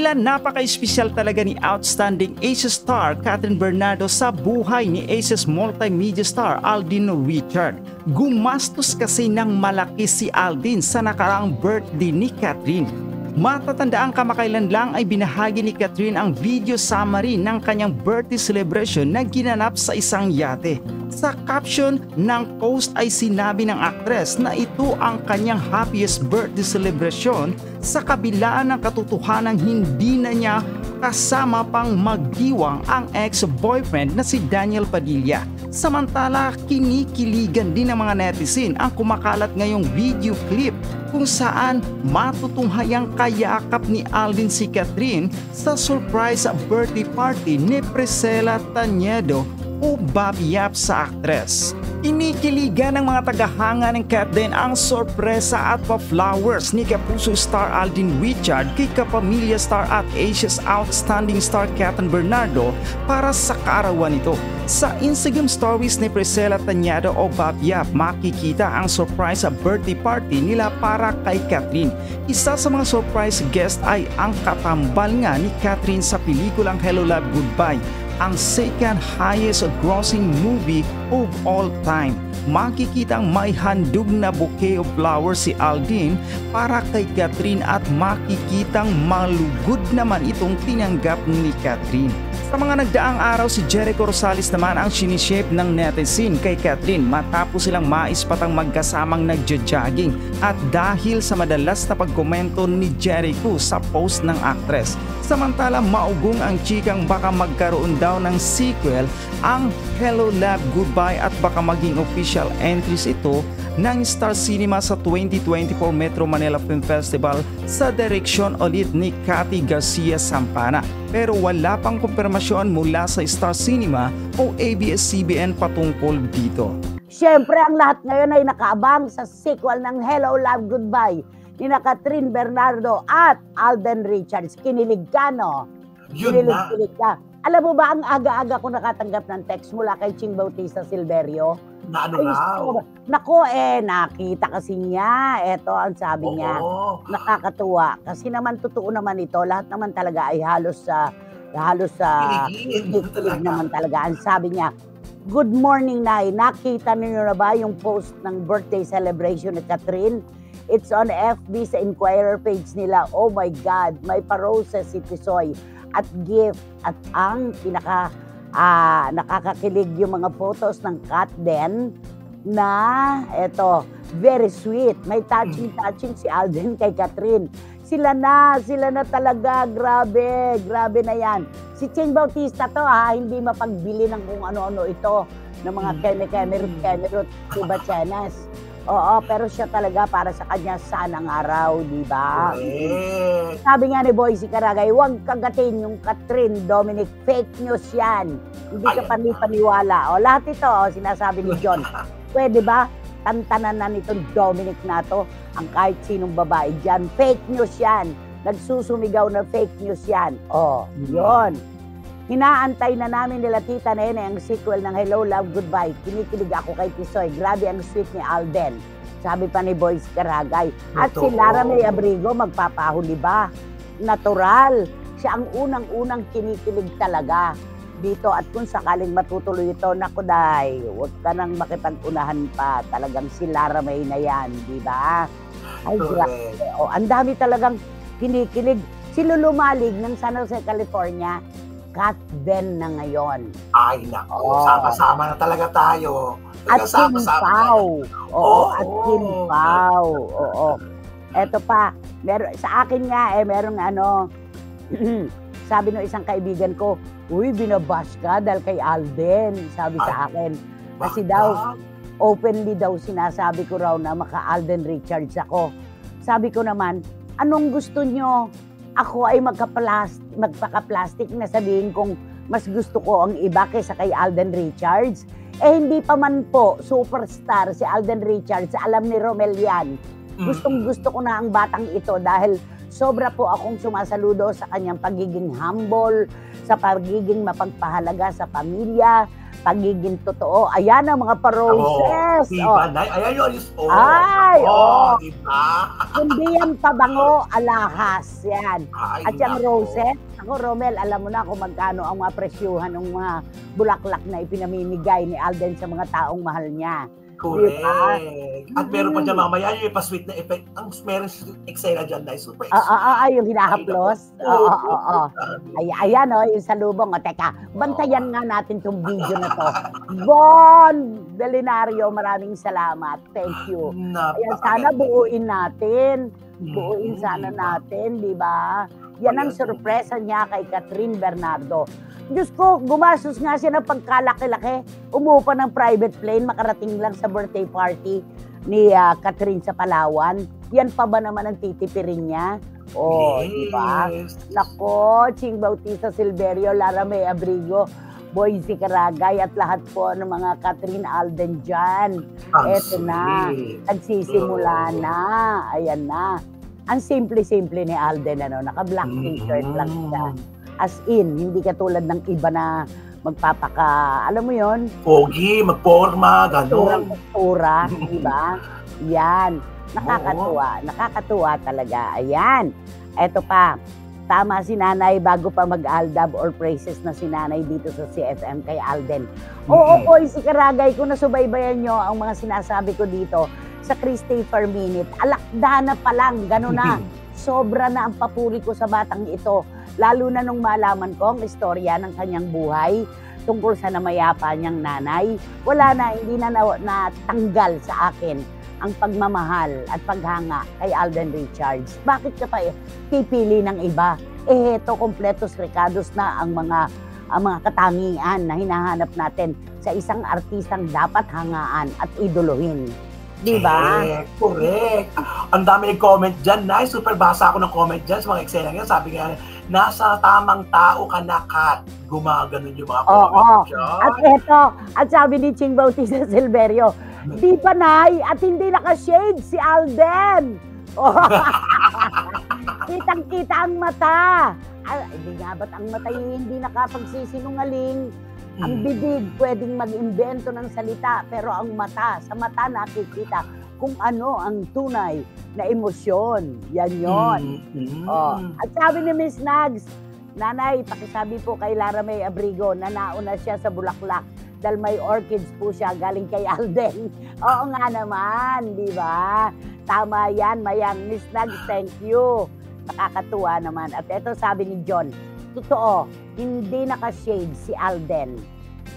Tila napaka-espesyal talaga ni outstanding Aces star Catherine Bernardo sa buhay ni Aces multimedia star Alden Richard. Gumastos kasi ng malaki si Alden sa nakaraang birthday ni Catherine. Matatandaan kamakailan lang ay binahagi ni Catherine ang video summary ng kanyang birthday celebration na ginanap sa isang yate. Sa caption ng post ay sinabi ng aktres na ito ang kanyang happiest birthday celebration sa kabila ng katotohanang hindi na niya kasama pang magdiwang ang ex-boyfriend na si Daniel Padilla. Samantala, kinikiligan din ng mga netizen ang kumakalat ngayong video clip kung saan matutunghay ang kayakap ni Alden si Catherine sa surprise birthday party ni Priscilla Taniedo o Bobby Yap sa aktres. Inikiligan ng mga tagahanga ng Catherine ang sorpresa at pa-flowers ni Kapuso star Alden Richard kay kapamilya star at Asia's outstanding star Catherine Bernardo para sa kaarawan nito. Sa Instagram stories ni Priscilla Taniedo o Bobby Yap, makikita ang surprise birthday party nila para kay Catherine. Isa sa mga surprise guest ay ang katambal nga ni Catherine sa pelikulang Hello Love Goodbye, ang second highest grossing movie of all time. Makikitang may handog na bouquet of flowers si Alden para kay Catherine at makikitang malugod naman itong tinanggap ni Catherine. Sa mga nagdaang araw, si Jericho Rosales naman ang sinishape ng netizen kay Catherine matapos silang maispatang magkasamang nagja-jogging at dahil sa madalas na pagkomento ni Jericho sa post ng actress. Samantala, maugong ang chikang baka magkaroon daw ng sequel ang Hello Love Goodbye at baka maging official entries ito ng Star Cinema sa 2024 Metro Manila Film Festival sa direksyon ulit ni Cathy Garcia Sampana. Pero wala pang kumpirmasyon mula sa Star Cinema o ABS-CBN patungkol dito. Siyempre, ang lahat ngayon ay nakaabang sa sequel ng Hello Love Goodbye ni Catherine Bernardo at Alden Richards. Kinilig ka, no? Kinilig ka. Alam mo ba, ang aga-aga ko nakatanggap ng text mula kay Ching Bautista Silverio? Na ano raw? Nako, nakita kasi niya. Eto ang sabi niya. Nakakatuwa. Kasi naman, totoo naman ito. Lahat naman talaga ay halos sa kilig naman talaga. Ang sabi niya, "Good morning, Nay. Nakita niyo na ba yung post ng birthday celebration ni Catherine? It's on FB sa Inquirer page nila. Oh my God, may pa-roses si Tisoy at gift at ang nakakakilig yung mga photos ng Kat Den na eto, very sweet. May touching si Alden kay Catherine. Sila na talaga, grabe na yan. Si Ching Bautista to hindi mapagbili ng kung ano-ano ito, ng mga Kemerut, Tiba Chenas. Oo, pero siya talaga para sa kanya sanang araw, di ba? Sabi nga ni Boycie Caragay, huwag kagatin yung Catherine Dominic, fake news yan. Hindi ka paniwala. O, lahat ito, sinasabi ni John. Pwede ba? Tantanan na nitong Dominic na to, ang kahit sinong babae dyan. Fake news yan. Nagsusumigaw na fake news yan. O, yun. Hinaantay na namin nila Tita Nene ang sequel ng Hello Love Goodbye. Kinikilig ako kay Tisoy. Grabe ang sweet ni Alden. Sabi pa ni Boycie Caragay. At si Lara May Abrigo magpapahuli ba? Natural. Siya ang unang-unang kinikilig talaga dito. At kung sakaling matutuloy ito, naku day, huwag ka nang makipag-unahan pa. Talagang si Lara May na yan, di ba? Ay, grabe. O, ang dami talagang kinikilig. Si Lulu Malig ng San Jose, California, Kat Den na ngayon. Ay, nako. Sama-sama na talaga tayo. At Kim Pao. At Kim Pao. Oo. Eto pa, sa akin nga, merong sabi ng isang kaibigan ko, uy, binabash ka dahil kay Alden. Sabi sa akin. Kasi daw, openly daw sinasabi ko raw na maka-Alden Richards ako. Sabi ko naman, anong gusto nyo? Ako ay magpaka-plastic na sabihin kong mas gusto ko ang iba kaysa kay Alden Richards. Hindi pa man po superstar si Alden Richards. Alam ni Romel yan. Gustong-gusto ko na ang batang ito dahil sobra po akong sumasaludo sa kanyang pagiging humble, sa pagiging mapagpahalaga sa pamilya, pagiging totoo. Ayan ang mga pa-roses. Diba, Nay? Ayan yun. Ay, Diba? Hindi yan pabango, alahas. Yan. Ay, At yung nako. roses, ako Romel, alam mo na kung magkano ang mga presyuhan ng mga bulaklak na ipinamimigay ni Alden sa mga taong mahal niya. Correct. Diba? At meron pa dyan mamaya yung pa-sweet na effect. Ang meron eksena dyan, Nay. Super Yung hinahaplos. Ayan, yung salubong. Teka, bantayan nga natin tong video na to. Bon Delinario, maraming salamat. Thank you. Ayan, sana buuin natin. Buuin sana natin, di ba? Yan ang sorpresa niya kay Catherine Bernardo. Diyos ko, gumastos nga siya ng pagkalaki-laki. Umupa ng private plane, makarating lang sa birthday party ni Catherine sa Palawan. Yan pa ba naman ang titipirin niya? Di ba? Nako, Ching Bautista Silverio, Lara May Abrigo, Boyzy Caragay at lahat po ng mga Catherine Alden dyan. Eto na, nagsisimula na. Ayan na. Ang simple-simple ni Alden, naka-black t-shirt lang siya. As in, hindi katulad ng iba na magpapaka, alam mo yon? Pogi, magporma, gano'n. Postura, di ba? Yan. Nakakatuwa talaga. Ayan. Eto pa, tama si Nanay bago pa mag-aldab or praises na si Nanay dito sa CFM kay Alden. Si Karagay, kung nasubaybayan nyo ang mga sinasabi ko dito sa Christopher Minute, alakda na pa lang, gano'n na. Sobra na ang papuri ko sa batang ito. Lalo na nung malaman ko ang istorya ng kanyang buhay tungkol sa namayapa niyang nanay. Wala na, hindi na natanggal sa akin ang pagmamahal at paghanga kay Alden Richards. Bakit ka pa pipili ng iba? Heto, kompletos recados na ang mga katangian na hinahanap natin sa isang artistang dapat hangaan at idolohin. Diba? Correct. Ang dami nag-comment dyan, Nay. Super basa ako ng comment dyan sa mga eksena yan. Sabi nga, nasa tamang tao ka na, Kat. Gumaganon yung mga comment dyan. At eto, at sabi ni Ching Bautista Silverio, di pa, Nay, at hindi naka-shade si Alden. Kitang-kita ang mata. Hindi nga ba't ang mata hindi nakapagsisinungaling? Ang bibig pwedeng mag-imbento ng salita, pero ang mata, sa mata nakikita kung ano ang tunay na emosyon. Yan yon. At sabi ni Miss Nags, Nanay, pakisabi po kay Lara May Abrigo na nauna siya sa Bulaklak dahil may orchids po siya galing kay Alden. Oo nga naman, di ba? Tama yan, Mayang. Miss Nags, thank you. Nakakatuwa naman. At ito sabi ni John, totoo, hindi naka-shade si Alden.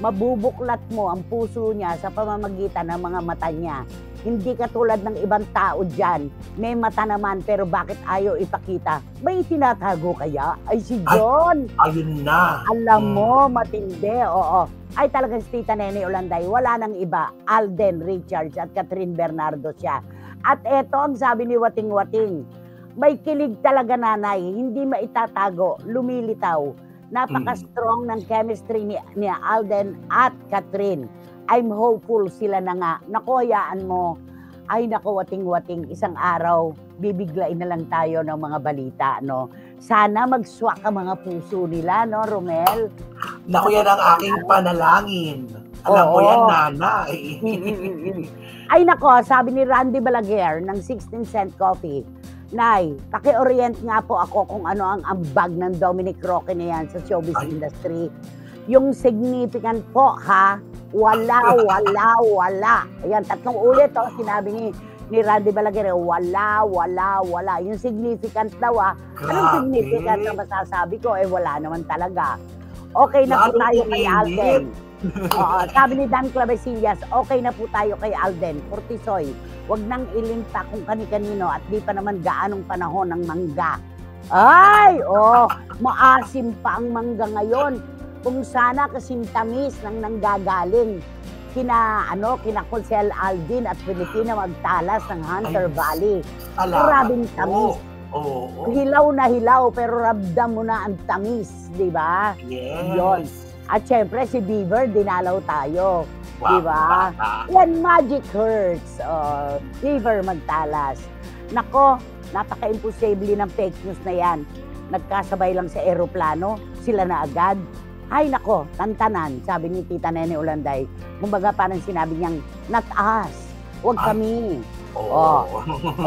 Mabubuklat mo ang puso niya sa pamamagitan ng mga mata niya. Hindi katulad ng ibang tao dyan. May mata naman pero bakit ayaw ipakita? May tinatago kaya? Ay si John! Ayun na. Alam mo, matindi. Oo. Ay talagang si Tita Nene Olanday. Wala nang iba. Alden Richards at Catherine Bernardo siya. At eto ang sabi ni Wating Wating. May kilig talaga, Nanay, hindi maitatago, lumilitaw. Napaka-strong ng chemistry ni Alden at Catherine. I'm hopeful sila na nga. Naku, hayaan mo. Ay naku, Wating-Wating, isang araw, bibiglain na lang tayo ng mga balita, no? Sana mag-swak ang mga puso nila, no, Romel? Naku, yan ang aking panalangin. Alam mo yan, Nanay. Ay nako, sabi ni Randy Balaguer ng 16 Cent Coffee, Nay, paki-orient nga po ako kung ano ang ambag ng Dominic Roque na yan sa showbiz industry. Yung significant po, ha? Wala. Ayan, 3 ulit, sinabi ni Randy Balaguer, wala. Yung significant daw, Anong significant na masasabi ko? Wala naman talaga. Okay na po tayo kay Alden. Sabi ni Dan Clavesillas, okay na po tayo kay Alden. Cortisoy, wag nang ilimpa kung kani-kanino at di pa naman gaanong panahon ng mangga. Maasim pa ang mangga ngayon. Kung sana kasintamis nang nanggagaling kina Consel Aldin at Pilipina magtalas ng Hunter Valley. Maraming tamis. Hilaw na hilaw pero ramdam mo na ang tamis, di ba? Yes. Yon. At syempre si Beaver, dinalaw tayo. Wow. Di ba? Yan, magic hurts. Beaver magtalas. Nako, napaka-imposible ng fake news na yan. Nagkasabay lang sa eroplano, sila na agad. Ay nako, tantanan, sabi ni Tita Nene Ulanday. Kumbaga parang sinabi niyang, not us, huwag kami. Oh.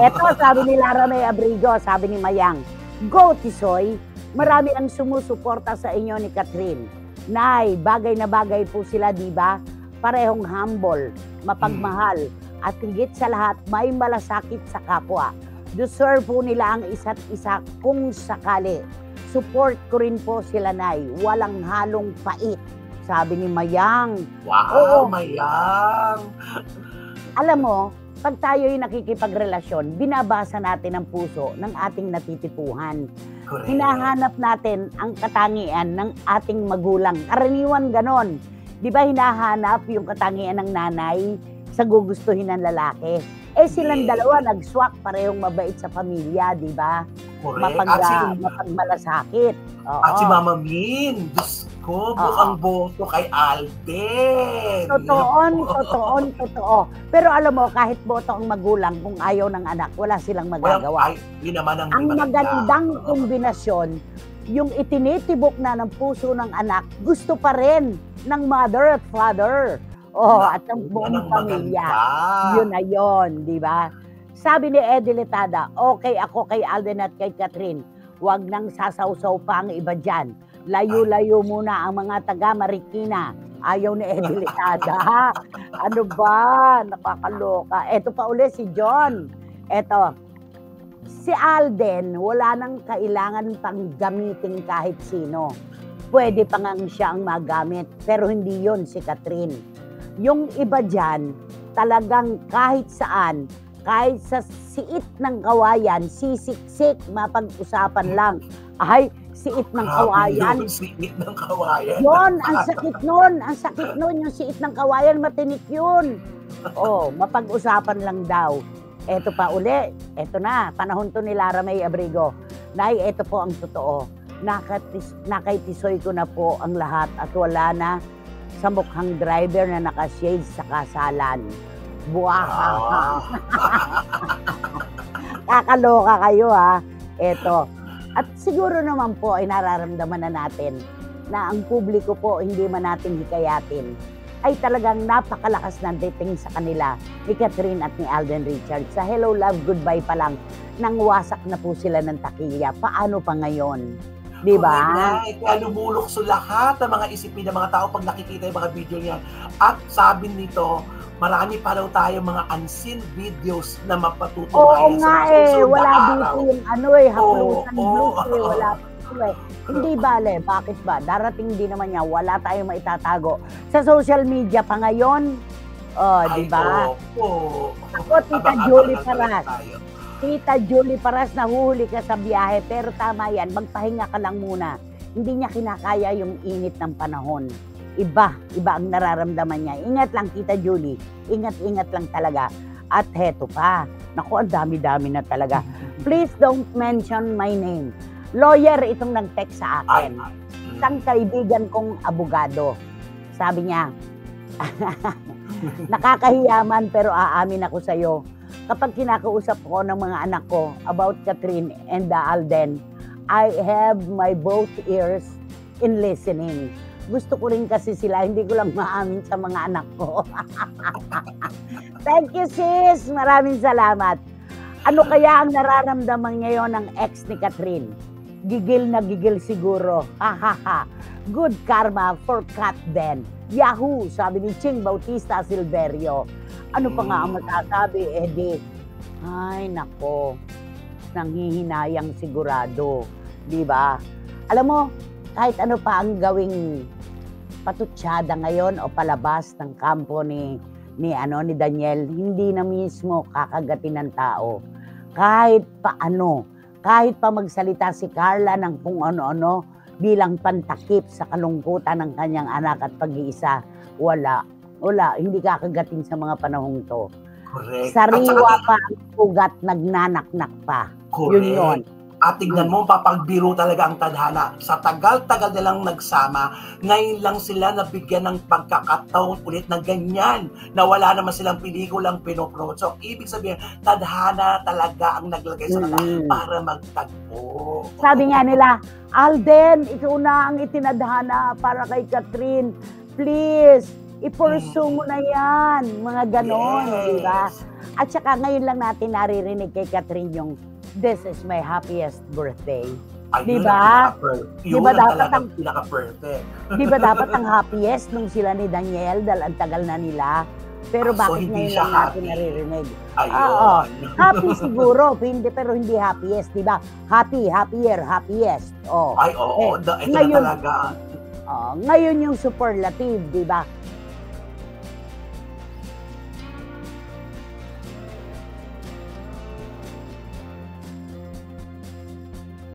Eto, sabi ni Lara May Abrigo, sabi ni Mayang, go Tisoy, marami ang sumusuporta sa inyo ni Catherine. Nay, bagay na bagay po sila, di ba? Parehong humble, mapagmahal, at higit sa lahat, may malasakit sa kapwa. Deserve po nila ang isa't isa kung sakali. Support ko rin po sila, Nay. Walang halong pait. Sabi ni Mayang. Wow, Mayang! Alam mo, pag tayo'y nakikipagrelasyon, binabasa natin ang puso ng ating natitipuhan. Correct. Hinahanap natin ang katangian ng ating magulang. Karaniwan ganon. Di ba hinahanap yung katangian ng nanay sa gugustuhin ng lalaki? Silang dalawa nag-swak, parehong mabait sa pamilya, di ba? Mapagmalasakit. At si Mama Min, Diyos ko, bukang boto kay Alden. Totoo. Pero alam mo, kahit boto ang magulang, kung ayaw ng anak, wala silang magagawa. Ang magandang kombinasyon, yung itinitibok na ng puso ng anak, gusto pa rin ng mother at father. At ang buong pamilya. Yun na yun, di ba? Sabi ni Eddie Letada, okay ako kay Alden at kay Catherine. Huwag nang sasawsaw pa ang iba dyan. Layo-layo muna ang mga taga Marikina. Ayaw ni Eddie Letada. Ano ba? Nakakaloka. Eto pa uli si John. Eto. Si Alden, wala nang kailangan pang gamitin kahit sino. Pwede pa nga siya ang magamit. Pero hindi yon si Catherine. Yung iba dyan, talagang kahit saan, kahit sa siit ng kawayan, sisiksik, mapag-usapan lang. Ay, siit ng kawayan. Siit ng kawayan. Yun, ang sakit nun. Ang sakit nun, yung siit ng kawayan, matinik yun. Mapag-usapan lang daw. Eto pa uli, eto na, panahon to ni Lara May Abrigo. Nay, eto po ang totoo. Nakaitisoy ko na po ang lahat at wala na sa mukhang driver na naka-shades sa kasalan. Buwaha. Kakaloka kayo ha. Eto. At siguro naman po ay nararamdaman na natin na ang publiko po hindi man natin hikayatin ay talagang napakalakas ng dating sa kanila ni Catherine at ni Alden Richards. Sa Hello Love Goodbye pa lang nang wasak na po sila ng takilya. Paano pa ngayon? Diba? Kaya lumulukso lahat ng mga isipin ng mga tao pag nakikita yung mga video niyan. At sabi nito, marami pa daw tayo mga unseen videos na mapatutunayan. Oo nga wala dito yung haplusan blues wala dito Hindi bale, bakit ba? Darating din naman niya, wala tayong maitatago. Sa social media pa ngayon, diba? Ako, Tita Julie Paras. Tita Julie Paras, nahuli ka sa biyahe, pero tama yan, magpahinga ka lang muna. Hindi niya kinakaya yung init ng panahon. Iba ang nararamdaman niya. Ingat lang, Tita Julie. Ingat lang talaga. At heto pa. Naku, ang dami-dami na talaga. Please don't mention my name. Lawyer itong nag-text sa akin. Isang kaibigan kong abogado. Sabi niya, nakakahiyaman pero aamin ako sa'yo. Kapag kinakausap ko ng mga anak ko about Catherine and Alden, I have my both ears in listening. Gusto ko rin kasi sila, hindi ko lang maamin sa mga anak ko. Thank you, sis. Maraming salamat. Ano kaya ang nararamdaman ngayon ng ex ni Catherine? Gigil na gigil siguro. Good karma for Cat then. Yahoo, sabi ni Ching Bautista Silverio. Ano pa nga ang masasabi, Eddie? Ay, nako. Nanghihinayang sigurado. Di ba? Alam mo, kahit ano pa ang gawing patutsada ngayon o palabas ng kampo ni Daniel, hindi na mismo kakagatin ng tao. Kahit pa ano, kahit pa magsalita si Carla ng kung ano-ano bilang pantakip sa kalungkutan ng kanyang anak at pag-iisa, wala, hindi kakagatin sa mga panahong to. Correct. Sariwa pa ang ugat, nagnanaknak pa. Correct. Yun. At tignan mo, papagbiro talaga ang tadhana. Sa tagal-tagal nilang nagsama, ngayon lang sila nabigyan ng pagkakataon ulit na ganyan, na wala naman silang pelikulang pinopromote. So, ibig sabihin, tadhana talaga ang naglagay sa kanila para magtagpo. Sabi nga nila, Alden, ikaw na ang itinadhana para kay Catherine. Please, i-pursue mo na yan. Mga ganon, di ba? At saka ngayon lang natin naririnig kay Catherine yung "This is my happiest birthday." Di ba? Di ba dapat ang pinaka-perfect? Di ba dapat ang happiest nung sila ni Daniel dahil ang tagal na nila? Pero bakit so ngayon lang natin naririnig? Ayun. Happy siguro, pero hindi happiest, di ba? Happy, happier, happiest. Ay, oo. Ito ngayon, na talaga. Ngayon yung superlative, di ba?